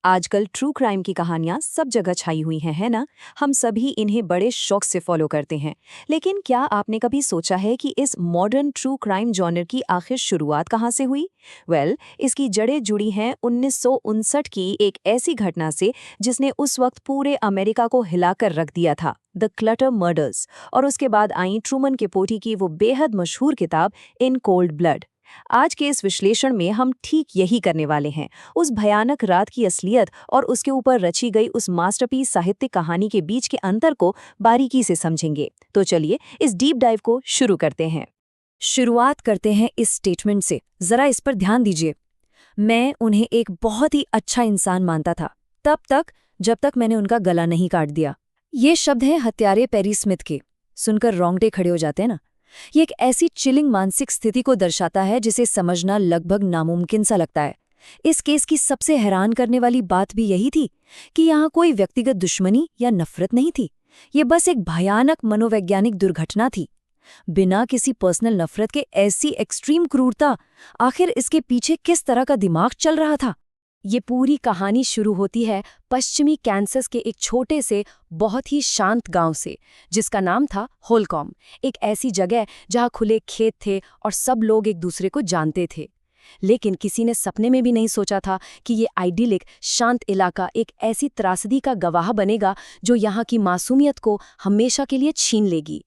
आजकल true crime की कहानियां सब जगह छाई हुई हैं, है ना? हम सभी इन्हें बड़े शौक से फॉलो करते हैं। लेकिन क्या आपने कभी सोचा है कि इस मॉडर्न ट्रू क्राइम जॉनर की आखिर शुरुआत कहाँ से हुई? इसकी जड़ें जुड़ी हैं 1959 की एक ऐसी घटना से जिसने उस वक्त पूरे अमेरिका को हिलाकर रख दिया था, द क्लटर मर्डर्स। और उसके बाद आई ट्रूमन कैपोटे की वो बेहद मशहूर किताब इन कोल्ड ब्लड। आज के इस विश्लेषण में हम ठीक यही करने वाले हैं। उस भयानक रात की असलियत और उसके ऊपर रची गई उस मास्टरपीस साहित्यिक कहानी के बीच के अंतर को बारीकी से समझेंगे। तो चलिए इस डीप डाइव को शुरू करते हैं। शुरुआत करते हैं इस स्टेटमेंट से। जरा इस पर ध्यान दीजिए। मैं उन्हें एक बहुत ही अच्छा इंसान मानता था, तब तक जब तक मैंने उनका गला नहीं काट दिया। ये शब्द हैं हत्यारे पेरी स्मिथ के। सुनकर रोंगटे खड़े हो जाते हैं ना। ये एक ऐसी चिलिंग मानसिक स्थिति को दर्शाता है जिसे समझना लगभग नामुमकिन सा लगता है। इस केस की सबसे हैरान करने वाली बात भी यही थी कि यहाँ कोई व्यक्तिगत दुश्मनी या नफरत नहीं थी। ये बस एक भयानक मनोवैज्ञानिक दुर्घटना थी। बिना किसी पर्सनल नफरत के ऐसी एक्सट्रीम क्रूरता, आखिर इसके पीछे किस तरह का दिमाग चल रहा था? ये पूरी कहानी शुरू होती है पश्चिमी कैंसस के एक छोटे से बहुत ही शांत गांव से, जिसका नाम था होलकॉम। एक ऐसी जगह जहां खुले खेत थे और सब लोग एक दूसरे को जानते थे। लेकिन किसी ने सपने में भी नहीं सोचा था कि ये आइडिलिक शांत इलाका एक ऐसी त्रासदी का गवाह बनेगा जो यहाँ की मासूमियत को हमेशा के लिए छीन लेगी।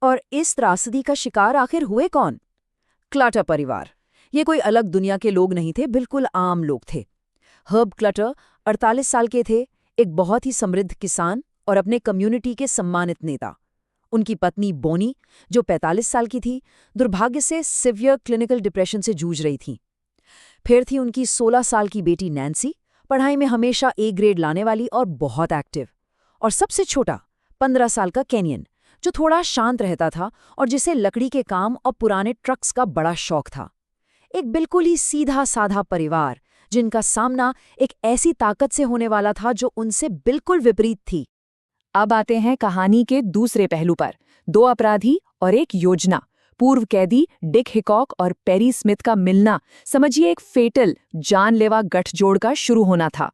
और इस त्रासदी का शिकार आखिर हुए कौन? क्लटर परिवार। ये कोई अलग दुनिया के लोग नहीं थे, बिल्कुल आम लोग थे। हर्ब क्लटर 48 साल के थे, एक बहुत ही समृद्ध किसान और अपने कम्युनिटी के सम्मानित नेता। उनकी पत्नी बोनी, जो 45 साल की थी, दुर्भाग्य से सिवियर क्लिनिकल डिप्रेशन से जूझ रही थी। फिर थी उनकी 16 साल की बेटी नैन्सी, पढ़ाई में हमेशा ए ग्रेड लाने वाली और बहुत एक्टिव। और सबसे छोटा 15 साल का कैनियन, जो थोड़ा शांत रहता था और जिसे लकड़ी के काम और पुराने ट्रक्स का बड़ा शौक था। एक बिल्कुल ही सीधा साधा परिवार जिनका सामना एक ऐसी ताकत से होने वाला था जो उनसे बिल्कुल विपरीत थी। अब आते हैं कहानी के दूसरे पहलू पर। दो अपराधी और एक योजना। पूर्व कैदी डिक हिकॉक और पेरी स्मिथ का मिलना, समझिए एक फेटल जानलेवा गठजोड़ का शुरू होना था।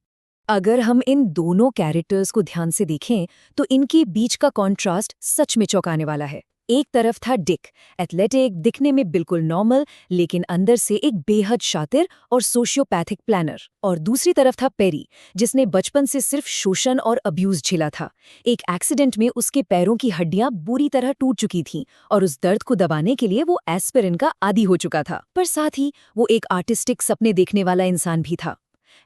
अगर हम इन दोनों कैरेक्टर्स को ध्यान से देखें तो इनके बीच का कॉन्ट्रास्ट सच में चौंकाने वाला है। एक तरफ था डिक, एथलेटिक, दिखने में बिल्कुल नॉर्मल, लेकिन अंदर से एक बेहद शातिर और सोशियोपैथिक प्लानर। और दूसरी तरफ था पेरी, जिसने बचपन से सिर्फ शोषण और अब्यूज झेला था। एक एक्सीडेंट में उसके पैरों की हड्डियां बुरी तरह टूट चुकी थीं और उस दर्द को दबाने के लिए वो एस्पिरिन का आदी हो चुका था। पर साथ ही वो एक आर्टिस्टिक सपने देखने वाला इंसान भी था।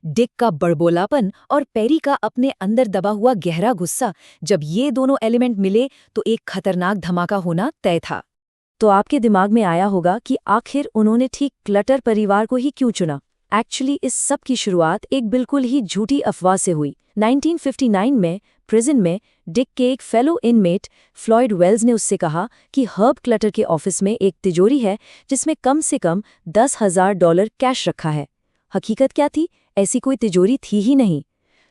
डिक का बड़बोलापन और पेरी का अपने अंदर दबा हुआ गहरा गुस्सा, जब ये दोनों एलिमेंट मिले तो एक खतरनाक धमाका होना तय था। तो आपके दिमाग में आया होगा कि आखिर उन्होंने ठीक क्लटर परिवार को ही क्यों चुना? एक्चुअली इस सब की शुरुआत एक बिल्कुल ही झूठी अफवाह से हुई। 1959 में प्रिजन में डिक के एक फेलो इनमेट फ्लॉयड वेल्स ने उससे कहा कि हर्ब क्लटर के ऑफिस में एक तिजोरी है जिसमें कम से कम $10,000 कैश रखा है। हकीकत क्या थी? ऐसी कोई तिजोरी थी ही नहीं।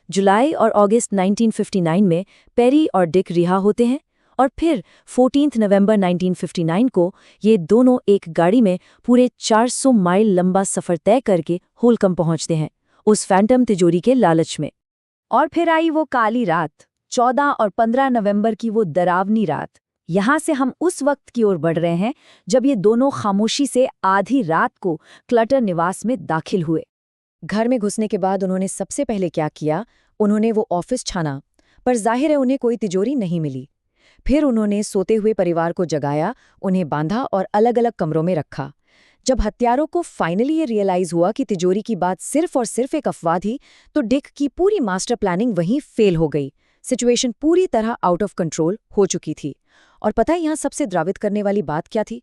जुलाई और अगस्त 1959 में पेरी और डिक रिहा होते हैं और फिर 14 नवंबर 1959 को ये दोनों एक गाड़ी में पूरे 400 माइल लंबा सफ़र तय करके होलकम पहुंचते हैं, उस फैंटम तिजोरी के लालच में। और फिर आई वो काली रात, 14 और 15 नवंबर की वो डरावनी रात। यहाँ से हम उस वक्त की ओर बढ़ रहे हैं जब ये दोनों खामोशी से आधी रात को क्लटर निवास में दाखिल हुए। घर में घुसने के बाद उन्होंने सबसे पहले क्या किया? उन्होंने वो ऑफिस छाना, पर जाहिर है उन्हें कोई तिजोरी नहीं मिली। फिर उन्होंने सोते हुए परिवार को जगाया, उन्हें बांधा और अलग अलग कमरों में रखा। जब हत्यारों को फाइनली ये रियलाइज हुआ कि तिजोरी की बात सिर्फ और सिर्फ एक अफवाह थी, तो डिक की पूरी मास्टर प्लानिंग वहीं फेल हो गई। सिचुएशन पूरी तरह आउट ऑफ कंट्रोल हो चुकी थी। और पता है यहाँ सबसे द्रावित करने वाली बात क्या थी?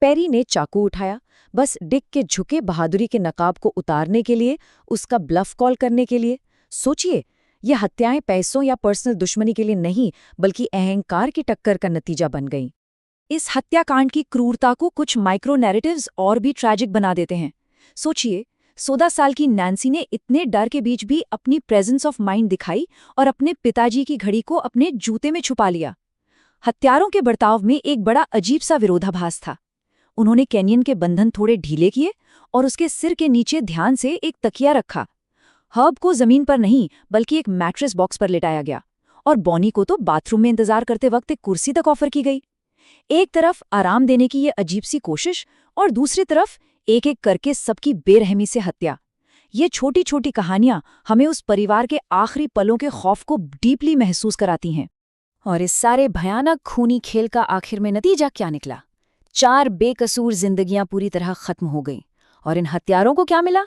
पेरी ने चाकू उठाया, बस डिक के झुके बहादुरी के नकाब को उतारने के लिए, उसका ब्लफ कॉल करने के लिए। सोचिए, ये हत्याएं पैसों या पर्सनल दुश्मनी के लिए नहीं, बल्कि अहंकार की टक्कर का नतीजा बन गईं। इस हत्याकांड की क्रूरता को कुछ माइक्रो नैरेटिव्स और भी ट्रैजिक बना देते हैं। सोचिए, 16 साल की नैन्सी ने इतने डर के बीच भी अपनी प्रेजेंस ऑफ माइंड दिखाई और अपने पिताजी की घड़ी को अपने जूते में छुपा लिया। हत्यारों के बर्ताव में एक बड़ा अजीब सा विरोधाभास था। उन्होंने कैनियन के बंधन थोड़े ढीले किए और उसके सिर के नीचे ध्यान से एक तकिया रखा। हर्ब को जमीन पर नहीं बल्कि एक मैट्रेस बॉक्स पर लिटाया गया और बॉनी को तो बाथरूम में इंतजार करते वक्त एक कुर्सी तक ऑफर की गई। एक तरफ आराम देने की ये अजीब सी कोशिश और दूसरी तरफ एक एक करके सबकी बेरहमी से हत्या। ये छोटी छोटी कहानियां हमें उस परिवार के आखिरी पलों के खौफ को डीपली महसूस कराती हैं। और इस सारे भयानक खूनी खेल का आखिर में नतीजा क्या निकला? 4 बेकसूर जिंदगियां पूरी तरह खत्म हो गईं। और इन हत्यारों को क्या मिला?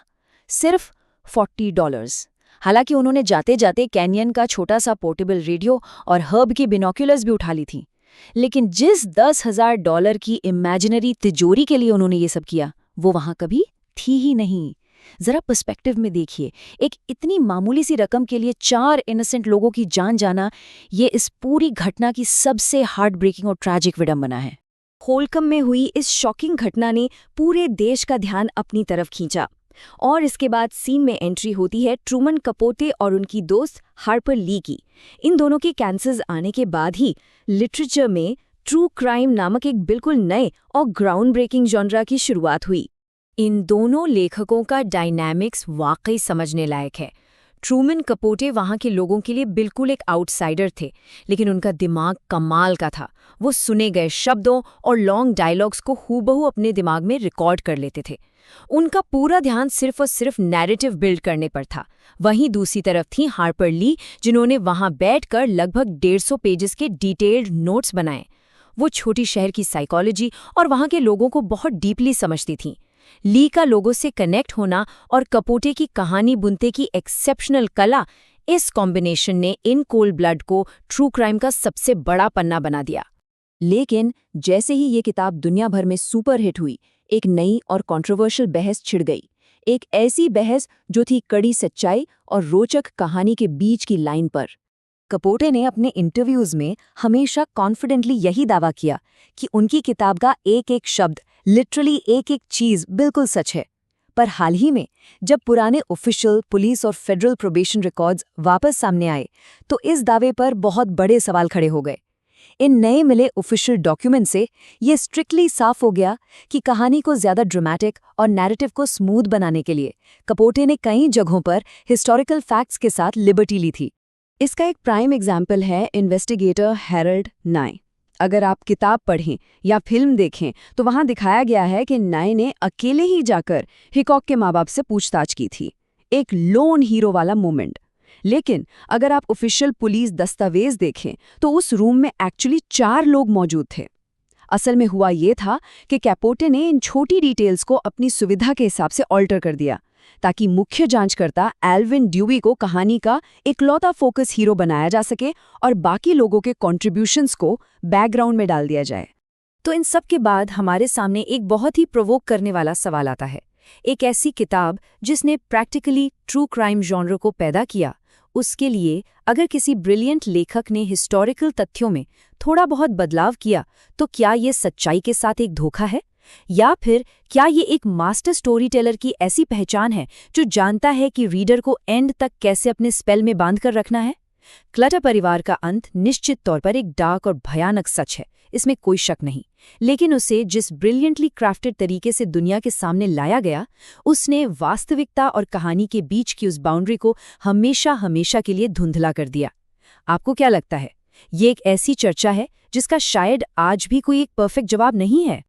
सिर्फ $40। हालांकि उन्होंने जाते जाते कैनियन का छोटा सा पोर्टेबल रेडियो और हर्ब की बिनोक्यूलर्स भी उठा ली थी। लेकिन जिस $10,000 की इमेजिनरी तिजोरी के लिए उन्होंने ये सब किया, वो वहां कभी थी ही नहीं। जरा पर्सपेक्टिव में देखिए, एक इतनी मामूली सी रकम के लिए 4 इनोसेंट लोगों की जान जाना, ये इस पूरी घटना की सबसे हार्ट ब्रेकिंग और ट्रैजिक विडंबना है। होलकम में हुई इस शॉकिंग घटना ने पूरे देश का ध्यान अपनी तरफ खींचा और इसके बाद सीन में एंट्री होती है ट्रूमन कपोटे और उनकी दोस्त हार्पर ली की। इन दोनों के कैंसर्स आने के बाद ही लिटरेचर में ट्रू क्राइम नामक एक बिल्कुल नए और ग्राउंड ब्रेकिंग जॉनरा की शुरुआत हुई। इन दोनों लेखकों का डायनामिक्स वाकई समझने लायक है। ट्रूमन कपोटे वहाँ के लोगों के लिए बिल्कुल एक आउटसाइडर थे, लेकिन उनका दिमाग कमाल का था। वो सुने गए शब्दों और लॉन्ग डायलॉग्स को हूबहू अपने दिमाग में रिकॉर्ड कर लेते थे। उनका पूरा ध्यान सिर्फ और सिर्फ नैरेटिव बिल्ड करने पर था। वहीं दूसरी तरफ थी हार्पर ली, जिन्होंने वहां बैठकर लगभग 150 पेजेस के डिटेल्ड नोट्स बनाए। वो छोटी शहर की साइकोलॉजी और वहां के लोगों को बहुत डीपली समझती थीं। ली का लोगों से कनेक्ट होना और कपोटे की कहानी बुनते की एक्सेप्शनल कला, इस कॉम्बिनेशन ने इन कोल्ड ब्लड को ट्रू क्राइम का सबसे बड़ा पन्ना बना दिया। लेकिन जैसे ही ये किताब दुनिया भर में सुपर हिट हुई, एक नई और कंट्रोवर्शियल बहस छिड़ गई। एक ऐसी बहस जो थी कड़ी सच्चाई और रोचक कहानी के बीच की लाइन पर। कपोटे ने अपने इंटरव्यूज में हमेशा कॉन्फिडेंटली यही दावा किया कि उनकी किताब का एक एक शब्द, लिटरली एक एक चीज बिल्कुल सच है। पर हाल ही में जब पुराने ऑफिशियल, पुलिस और फेडरल प्रोबेशन रिकॉर्ड्स वापस सामने आए, तो इस दावे पर बहुत बड़े सवाल खड़े हो गए। इन नए मिले ऑफिशियल डॉक्यूमेंट से ये स्ट्रिक्टली साफ हो गया कि कहानी को ज्यादा ड्रामेटिक और नैरेटिव को स्मूथ बनाने के लिए कपोटे ने कई जगहों पर हिस्टोरिकल फैक्ट्स के साथ लिबर्टी ली थी। इसका एक प्राइम एग्जाम्पल है इन्वेस्टिगेटर हैरोल्ड नाय। अगर आप किताब पढ़ें या फिल्म देखें तो वहां दिखाया गया है कि नाय ने अकेले ही जाकर हिकॉक के माँ बाप से पूछताछ की थी। एक लोन हीरो वाला मोमेंट। लेकिन अगर आप ऑफिशियल पुलिस दस्तावेज देखें तो उस रूम में एक्चुअली 4 लोग मौजूद थे। असल में हुआ ये था कि कैपोटे ने इन छोटी डिटेल्स को अपनी सुविधा के हिसाब से ऑल्टर कर दिया, ताकि मुख्य जांचकर्ता एल्विन ड्यूई को कहानी का इकलौता फोकस हीरो बनाया जा सके और बाकी लोगों के कॉन्ट्रीब्यूशंस को बैकग्राउंड में डाल दिया जाए। तो इन सब के बाद हमारे सामने एक बहुत ही प्रोवोक करने वाला सवाल आता है। एक ऐसी किताब जिसने प्रैक्टिकली ट्रू क्राइम जॉनर को पैदा किया, उसके लिए अगर किसी ब्रिलियंट लेखक ने हिस्टोरिकल तथ्यों में थोड़ा बहुत बदलाव किया, तो क्या ये सच्चाई के साथ एक धोखा है? या फिर क्या ये एक मास्टर स्टोरी टेलर की ऐसी पहचान है जो जानता है कि रीडर को एंड तक कैसे अपने स्पेल में बांध कर रखना है? क्लटर परिवार का अंत निश्चित तौर पर एक डार्क और भयानक सच है, इसमें कोई शक नहीं। लेकिन उसे जिस ब्रिलियंटली क्राफ्टेड तरीके से दुनिया के सामने लाया गया, उसने वास्तविकता और कहानी के बीच की उस बाउंड्री को हमेशा हमेशा के लिए धुंधला कर दिया। आपको क्या लगता है? ये एक ऐसी चर्चा है जिसका शायद आज भी कोई एक परफेक्ट जवाब नहीं है।